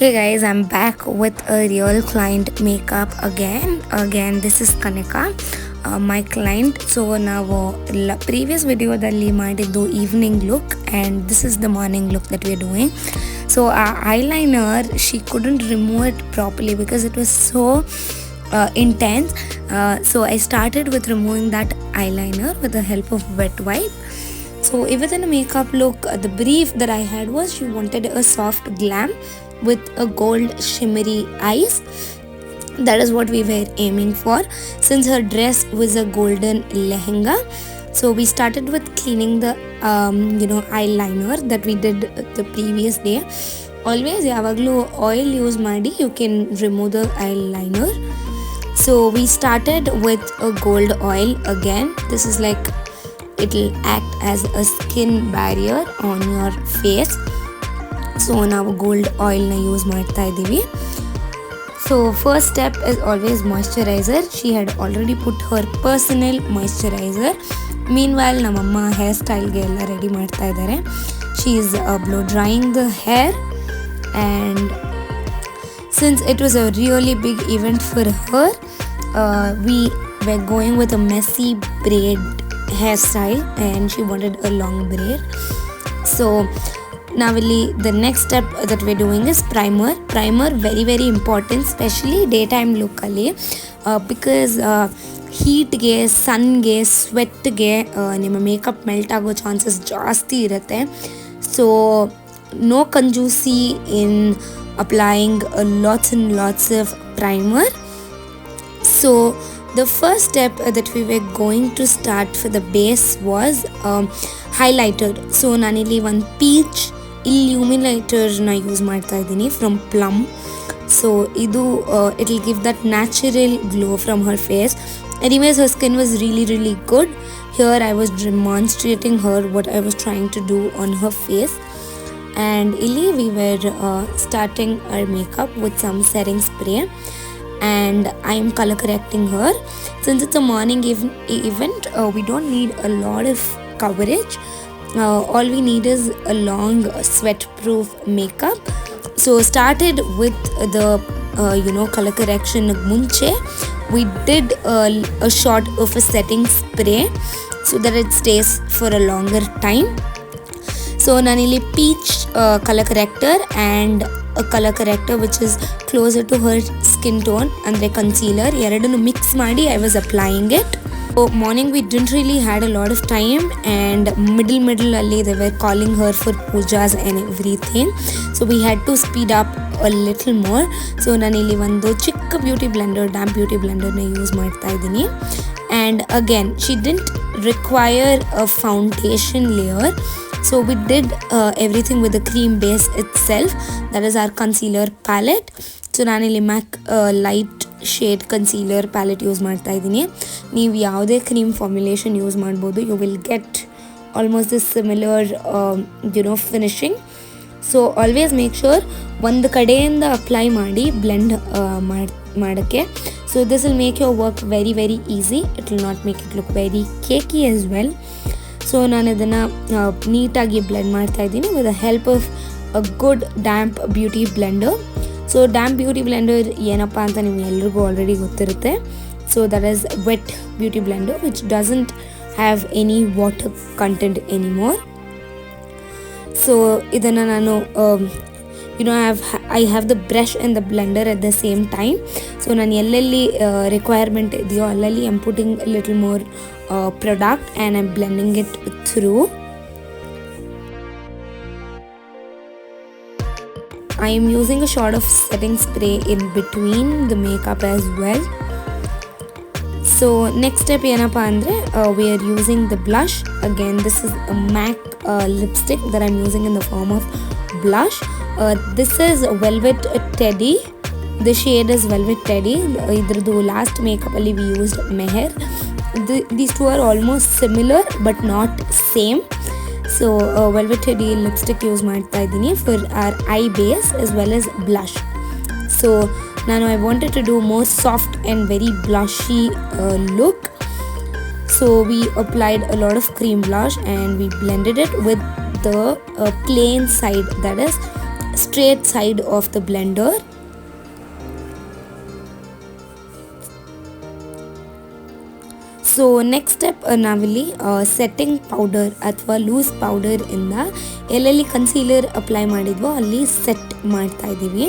Hey guys, I'm back with a real client makeup again. This is Kanika, my client. So ನಾವು previous videoದಲ್ಲಿ ಮಾಡಿದ್ದು evening look and this is the morning look that we're doing. So our eyeliner, she couldn't remove it properly because it was so intense. So I started with removing that eyeliner with the help of wet wipe. So within a makeup look, the brief that I had was she wanted a soft glam with a gold shimmery eyes. That is what we were aiming for since her dress was a golden lehenga. So we started with cleaning the eyeliner that we did the previous day. Always yavaglu oil use ಮಾಡಿ you can remove the eyeliner. So we started with a gold oil again. This is like it will act as a skin barrier on your face. So ನಾವು gold ಆಯಿಲ್ನ use ಮಾಡ್ತಾ ಇದ್ದೀವಿ. So first step is always moisturiser. She had already put her personal moisturiser. Meanwhile ನಮ್ಮಮ್ಮ hair ಸ್ಟೈಲ್ಗೆ ಎಲ್ಲ ready ಮಾಡ್ತಾ ಇದ್ದಾರೆ. She is blow drying the hair and since it was a really big event for her we were going with a messy braid hairstyle and she wanted a long braid. So ನಾವಿಲ್ಲಿ the next step that we're doing is primer very important, especially daytime lookಲ್ಲಿ because ಹೀಟ್ಗೆ ಸನ್ಗೆ ಸ್ವೆಟ್ಗೆ ನಿಮ್ಮ makeup melt ಆಗೋ chances ಜಾಸ್ತಿ ಇರುತ್ತೆ. So no ಕಂಜೂಸಿ in applying lots and lots of primer. So the first step that we were going to start for the base was highlighter. So ನಾನಿಲ್ಲಿ ಒಂದು ಪೀಚ್ illuminatorನ ಯೂಸ್ ಮಾಡ್ತಾ ಇದ್ದೀನಿ ಫ್ರಮ್ ಪ್ಲಮ್. ಸೊ ಇದು it will give that natural glow from her face. Anyways her skin was really good. Here I was demonstrating her what I was trying to do on her face. And ಇಲ್ಲಿ we were starting our makeup with some setting spray and I am color correcting her. Since it's a morning event, we don't need a lot of coverage. All we need is a long sweat proof makeup. So started with the color correction munche we did a shot of a setting spray so that it stays for a longer time. So nanili peach color corrector and a color corrector which is closer to her skin tone andre concealer ಎರಡನ್ನು mix ಮಾಡಿ I was applying it. So morning we didn't really had a lot of time and middle ಅಲ್ಲಿ they were calling her for pujas and everything, so we had to speed up a little more. So ನಾನು ಇಲ್ಲಿ ಒಂದು ಚಿಕ್ಕ beauty blender damp beauty ಬ್ಲೆಂಡರ್ನ use ಮಾಡ್ತಾ ಇದ್ದೀನಿ. And again she didn't require a foundation layer, so we did everything with the cream base itself, that is our concealer palette. So ನಾನಿಲ್ಲಿ MAC light shade concealer palette use ಮಾಡ್ತಾ ಇದ್ದೀನಿ. ನೀವು ಯಾವುದೇ cream formulation use ಮಾಡ್ಬೋದು. You will get almost the similar finishing. So always make sure ಒಂದು ಕಡೆಯಿಂದ apply ಮಾಡಿ blend ಮಾಡೋಕ್ಕೆ. So this will make your work very easy. It will not make it look very cakey as well. So ನಾನು ಇದನ್ನು ನೀಟಾಗಿ blend ಮಾಡ್ತಾ ಇದ್ದೀನಿ with the help of a good damp beauty Blender. So damp beauty blender ಏನಪ್ಪ ಅಂತ ನಿಮ್ಗೆ ಎಲ್ರಿಗೂ already ಗೊತ್ತಿರುತ್ತೆ. So that is wet beauty blender which doesn't have any water content anymore. So ಇದನ್ನು ನಾನು I have the brush and the blender at the same time. So ನಾನು ಎಲ್ಲೆಲ್ಲಿ requirement ಇದೆಯೋ ಅಲ್ಲಲ್ಲಿ I am putting little more product and I am blending it through. I am using a shot of setting spray in between the makeup as well. So next step ಏನಪ್ಪ ಅಂದರೆ we are using the blush. Again this is a MAC lipstick that I'm using in the form of blush. This is Velvet Teddy. The shade is Velvet Teddy. ಇದ್ರದ್ದು last ಮೇಕಪ್ಪಲ್ಲಿ we used Meher. These two are almost similar but not same. So velvet teddy lipstick use ಮಾಡ್ತಾ ಇದ್ದೀನಿ for our eye base as well as blush. So ನಾನು I wanted to do more soft and very blushy look. So we applied a lot of cream blush and we blended it with the plain side, that is straight side of the blender. So next step ನಾವಿಲ್ಲಿ setting powder ಅಥವಾ loose powder ಇಂದ ಎಲ್ಲೆಲ್ಲಿ concealer apply ಮಾಡಿದ್ವೋ ಅಲ್ಲಿ set ಮಾಡ್ತಾ ಇದ್ದೀವಿ.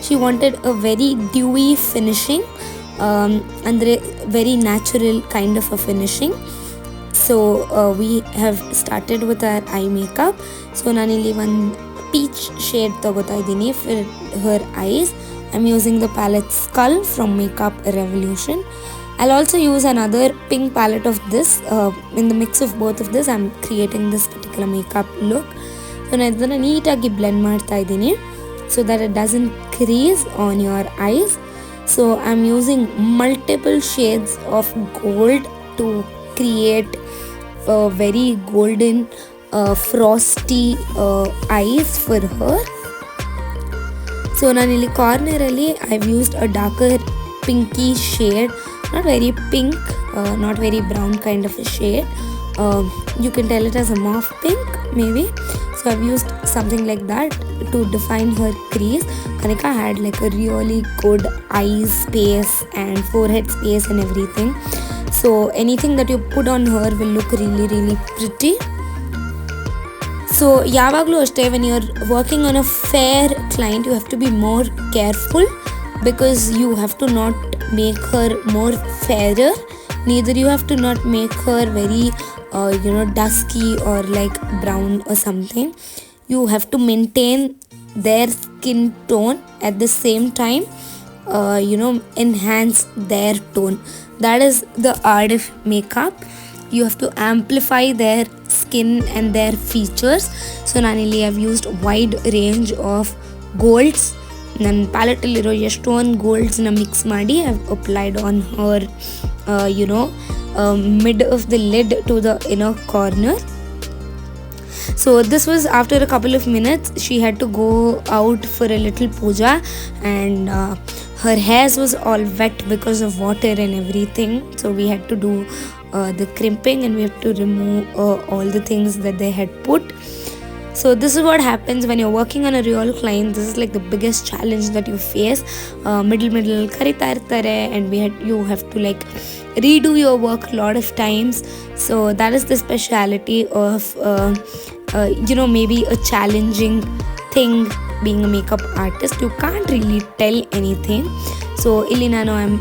She wanted a very dewy finishing, ಅಂದರೆ very natural kind of a finishing. So we have started with our eye makeup. So ನಾನಿಲ್ಲಿ ಒಂದು ಪೀಚ್ ಶೇಡ್ ತಗೋತಾ ಇದ್ದೀನಿ for her eyes. I am using the palette skull from Makeup Revolution. I'll also use another pink palette of this. In the mix of both of this, I'm creating this particular makeup look. So ನಾನು ಇದನ್ನು ನೀಟಾಗಿ blend ಮಾಡ್ತಾ ಇದ್ದೀನಿ so that it doesn't crease on your eyes. So I'm using multiple shades of gold to create a very golden frosty eyes for her. So ನಾನಿಲ್ಲಿ ಕಾರ್ನರಲ್ಲಿ I've used a darker pinky shade, not very pink, not very brown kind of a shade. You can tell it as a mauve pink maybe. So I've used something like that to define her crease. Kanika had like a really good eye space and forehead space and everything. So anything that you put on her will look really really pretty. So yavaglu ashte, when you're working on a fair client, you have to be more careful because you have to not make her more fairer, neither you have to not make her very dusky or like brown or something. You have to maintain their skin tone at the same time, enhance their tone. That is the art of makeup. You have to amplify their skin and their features. So nanili I've used wide range of golds. ನನ್ನ ಪ್ಯಾಲೆಟಲ್ಲಿರೋ ಎಷ್ಟೊಂದು ಗೋಲ್ಡ್ಸ್ನ mix ಮಾಡಿ I applied on her mid of the lid to the inner corner. So this was after a couple of minutes. She had to go out for a little puja and her hairs was all wet because of water and everything. So we had to do the crimping and we have to remove all the things that they had put. So this is what happens when you're working on a real client. This is like the biggest challenge that you face. Middle karita irtare and you have to like redo your work a lot of times. So that is the speciality of maybe a challenging thing being a makeup artist. You can't really tell anything. So illi nanu I'm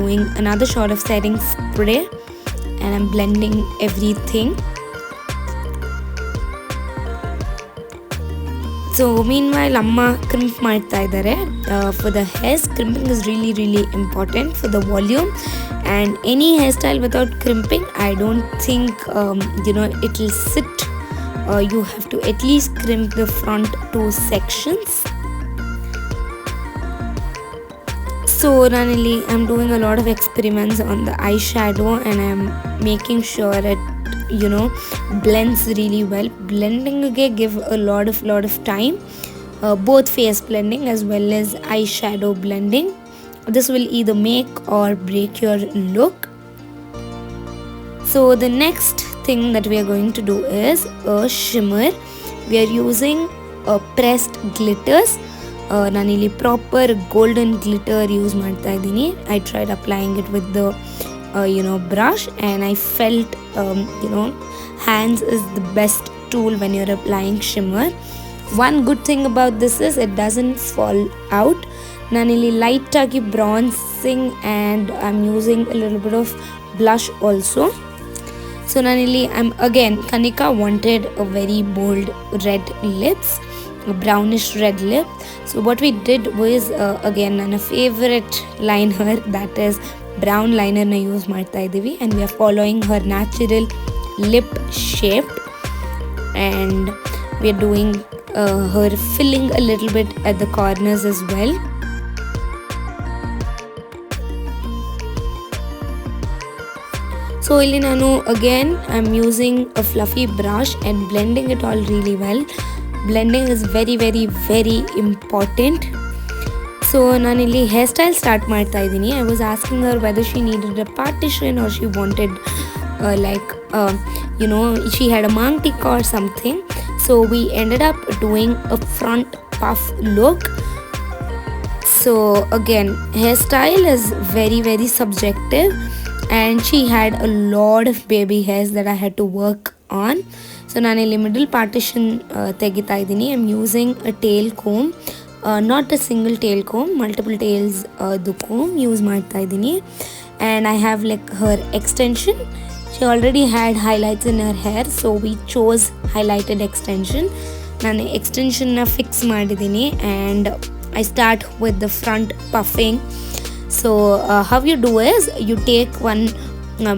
doing another shot of setting spray and I'm blending everything. So meanwhile amma crimp ಮಾಡ್ತಾ ಇದ್ದಾರೆ. For the hairs, crimping is really really important for the volume, and any hairstyle without crimping I don't think it will sit. You have to at least crimp the front two sections. So randomly I'm doing a lot of experiments on the eyeshadow and I'm making sure it blends really well. Blending give a lot of time, both face blending as well as eyeshadow blending. This will either make or break your look. So the next thing that we are going to do is a shimmer. We are using pressed glitters. ನಾನಿಲ್ಲಿ proper golden glitter use ಮಾಡ್ತಾ ಇದ್ದೀನಿ. I tried applying it with the brush and I felt hands is the best tool when you're applying shimmer. One good thing about this is it doesn't fall out. Nanili light agi bronzing and I'm using a little bit of blush also. So nanili Kanika wanted a very bold red lips, a brownish red lip. So what we did was again ನನ್ನ favorite liner, that is brown liner na use ಮಾಡ್ತಾ ಇದ್ದೀವಿ and we are following her natural lip shape and we are doing her filling a little bit at the corners as well. So ಇಲ್ಲಿ ನಾನು again I'm using a fluffy brush and blending it all really well. Blending is very very very important. So ನಾನಿಲ್ಲಿ hair style start ಮಾಡ್ತಾ ಇದ್ದೀನಿ. I was asking her whether she needed a partition or she wanted she had a mang tikka or something. So we ended up doing a front puff look. So again, hairstyle is very very subjective, and she had a lot of baby hairs that I had to work on. So ನಾನು ಇಲ್ಲಿ middle partition ತೆಗಿತಾ ಇದ್ದೀನಿ. I am using a tail comb, not a single tail comb, multiple tails to comb use ಮಾಡ್ತಾ ಇದ್ದೀನಿ. And I have like her extension. She already had highlights in her hair, so we chose highlighted extension. ನಾನು ಎಕ್ಸ್ಟೆನ್ಷನ್ನ fix ಮಾಡಿದ್ದೀನಿ and I start with the front puffing. So how you do is you take one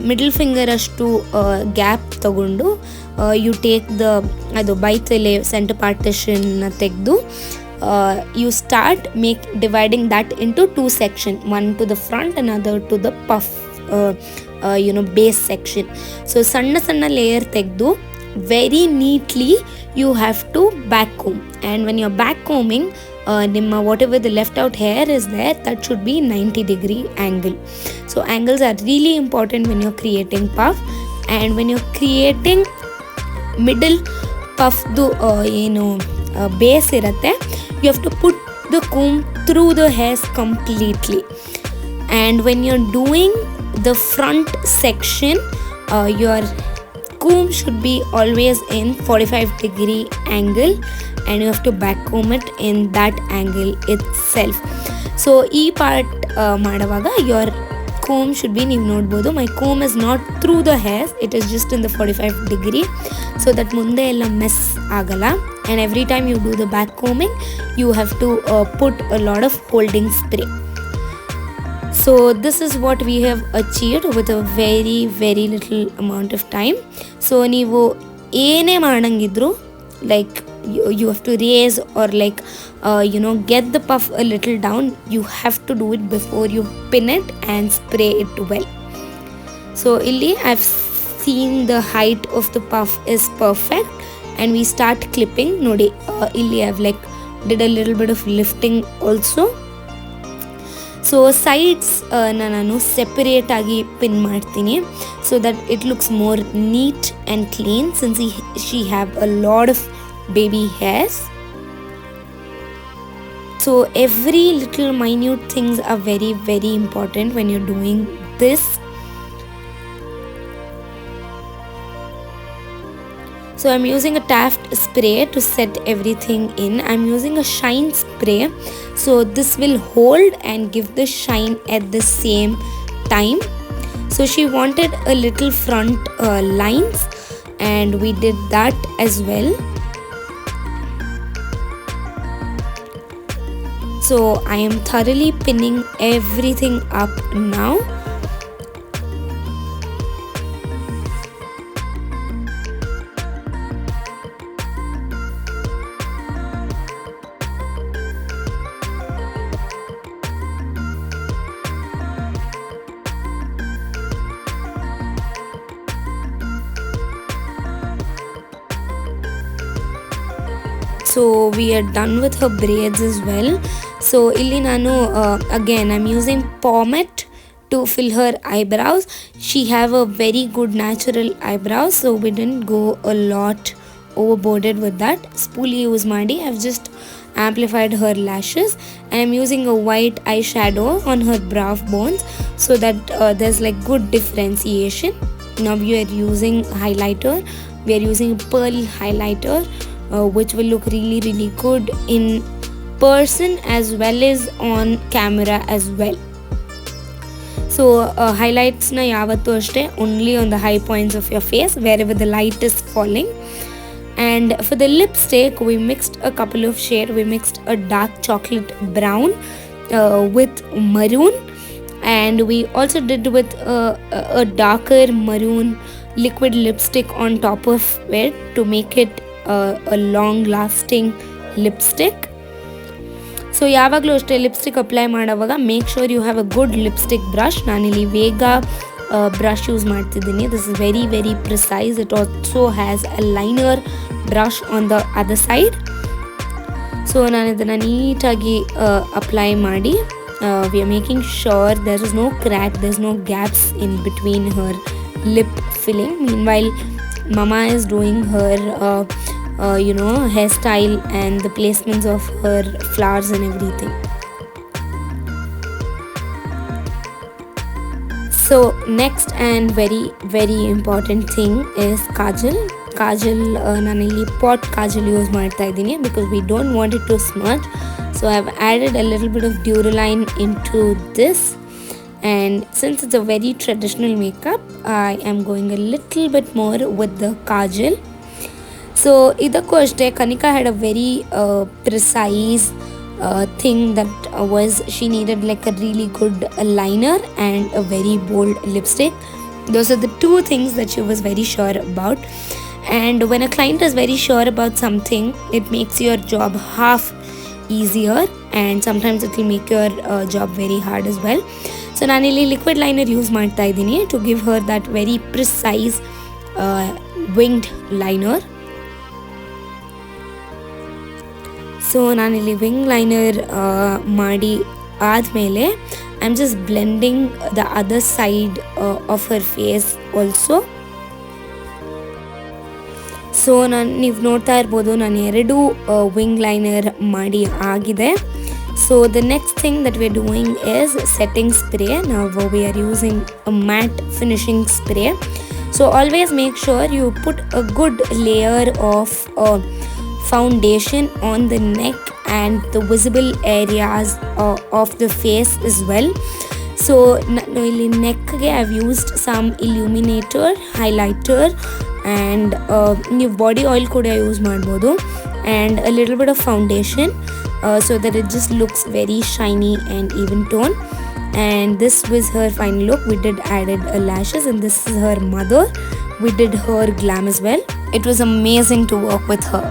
middle finger ashtu gap tagondu you take the adu baitele center partition tegdu you start dividing that into two section, one to the front, another to the puff base section. So sanna layer tegdu very neatly you have to back comb, and when you're back combing nimma whatever the left out hair is there, that should be 90-degree angle. So angles are really important when you're creating puff. And when you're creating middle puff do base irutte, you have to put the comb through the hairs completely. And when you're doing the front section, your comb should be always in 45-degree angle, and you have to back comb it in that angle itself. So ee part madavaga your comb should be, ನೀವು ನೋಡ್ಬೋದು my comb is not through the hairs, it is just in the 45-degree, so that ಮುಂದೆ ಎಲ್ಲ mess ಆಗಲ್ಲ. And every time you do the back combing, you have to put a lot of holding spray. So this is what we have achieved with a very very little amount of time. So ನೀವು ಏನೇ ಮಾಡಂಗಿದ್ರು, like you have to raise or like get the puff a little down, you have to do it before you pin it and spray it well. So illi I've seen the height of the puff is perfect, and we start clipping. Nodi illi I've like did a little bit of lifting also. So sides ನಾನು separate ಆಗಿ pin ಮಾಡ್ತೀನಿ, so that it looks more neat and clean since she have a lot of baby hairs. So every little minute things are very very important when you're doing this. So I'm using a Taft spray to set everything in. I'm using a shine spray, so this will hold and give the shine at the same time. So she wanted a little front lines, and we did that as well. So I am thoroughly pinning everything up now. So we are done with her braids as well. So illi nanu again I'm using pomade to fill her eyebrows. She have a very good natural eyebrows, so we didn't go a lot overboarded with that. Spoolie use ಮಾಡಿ I've just amplified her lashes, and I'm using a white eyeshadow on her brow bones so that there's like good differentiation. Now we are using highlighter. We are using pearl highlighter, which will look really really good in person as well as on camera as well. So highlights na yavattu ashte only on the high points of your face wherever the light is falling. And for the lipstick we mixed a couple of shades. We mixed a dark chocolate brown with maroon, and we also did with a darker maroon liquid lipstick on top of it to make it a long lasting lipstick. So ಯಾವಾಗಲೂ ಅಷ್ಟೇ lipstick apply ಮಾಡೋವಾಗ make sure you have a good lipstick brush. ನಾನಿಲ್ಲಿ Vega brush use ಮಾಡ್ತಿದ್ದೀನಿ. This is very very precise. It also has a liner brush on the other side. So ನಾನು ಇದನ್ನು ನೀಟಾಗಿ apply ಮಾಡಿ we are making sure there is no crack, there is no gaps in between her lip filling. Meanwhile Mama is doing her hairstyle and the placements of her flowers and everything. So next and very very important thing is kajal. Nanili pot kajal use ಮಾಡ್ತಾ ಇದ್ದೀನಿ because we don't want it to smudge. So I've added a little bit of Duraline into this, and since it's a very traditional makeup, I am going a little bit more with the kajal. So idakku ashte Kanika had a very precise thing that was she needed like a really good liner and a very bold lipstick. Those are the two things that she was very sure about, and when a client is very sure about something, it makes your job half easier, and sometimes it will make your job very hard as well. So ನಾನು ಇಲ್ಲಿ liquid liner use ಮಾಡ್ತಾ ಇದ್ದೀನಿ to give her that very precise winged liner. So ನಾನಿಲ್ಲಿ wing liner ಮಾಡಿ ಆದಮೇಲೆ I am just blending the other side of her face also. So ನೀವು ನೋಡ್ತಾ ಇರ್ಬೋದು ನಾನು 2 ವಿಂಗ್ ಲೈನರ್ ಮಾಡಿ ಆಗಿದೆ. So the next thing that we are doing is setting spray. ನಾವು we are using a matte finishing spray. So always make sure you put a good layer of foundation on the neck and the visible areas of the face as well. So in neck I've used some illuminator, highlighter, and new body oil could I use madbodu, and a little bit of foundation so that it just looks very shiny and even tone. And this was her final look. We did added lashes, and this is her mother. We did her glam as well. It was amazing to work with her.